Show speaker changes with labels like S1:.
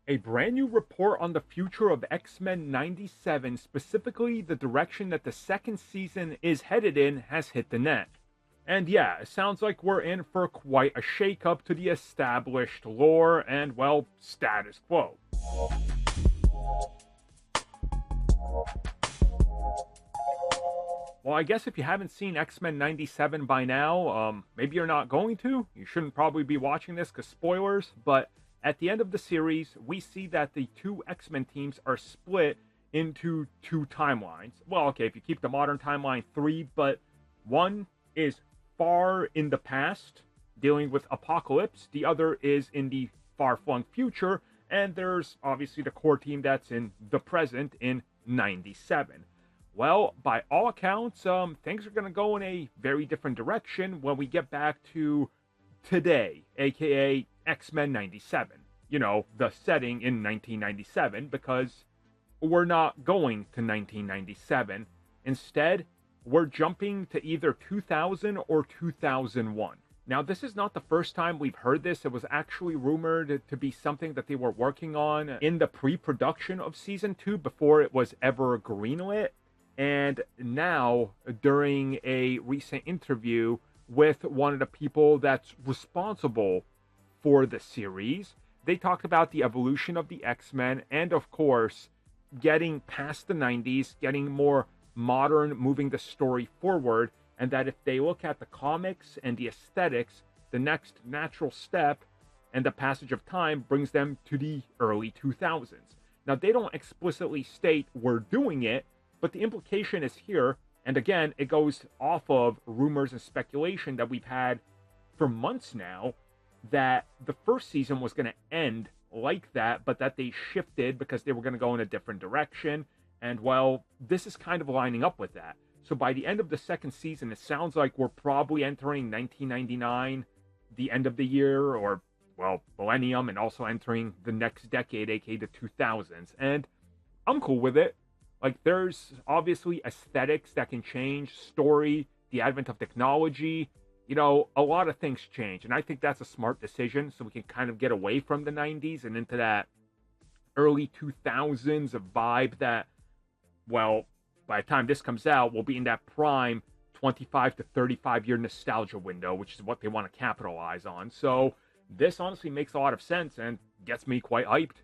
S1: A brand new report on the future of X-Men 97, specifically the direction that the second season is headed in, has hit the net. And yeah, it sounds like we're in for quite a shakeup to the established lore and, well, status quo. Well, I guess if you haven't seen X-Men 97 by now, maybe you're not going to. You shouldn't probably be watching this because spoilers, but at the end of the series, we see that the two X-Men teams are split into two timelines. Well, okay, if you keep the modern timeline, three, but one is far in the past, dealing with Apocalypse. The other is in the far-flung future, and there's obviously the core team that's in the present in 97. Well, by all accounts, things are going to go in a very different direction when we get back to today, aka X-Men 97. You know, the setting in 1997, because we're not going to 1997. Instead, we're jumping to either 2000 or 2001. Now, this is not the first time we've heard this. It was actually rumored to be something that they were working on in the pre-production of Season 2 before it was ever greenlit. And now, during a recent interview with one of the people that's responsible for the series, they talked about the evolution of the X-Men and, of course, getting past the 90s, getting more modern, moving the story forward, and that if they look at the comics and the aesthetics, the next natural step and the passage of time brings them to the early 2000s. Now, they don't explicitly state we're doing it, but the implication is here, and again, it goes off of rumors and speculation that we've had for months now, that the first season was going to end like that, but that they shifted because they were going to go in a different direction, and well, this is kind of lining up with that. So by the end of the second season, it sounds like we're probably entering 1999, the end of the year, or, well, millennium, and also entering the next decade, aka the 2000s, and I'm cool with it. Like, there's obviously aesthetics that can change, story, the advent of technology, you know, a lot of things change. And I think that's a smart decision, so we can kind of get away from the 90s and into that early 2000s vibe that, well, by the time this comes out, we'll be in that prime 25 to 35 year nostalgia window, which is what they want to capitalize on. So this honestly makes a lot of sense and gets me quite hyped.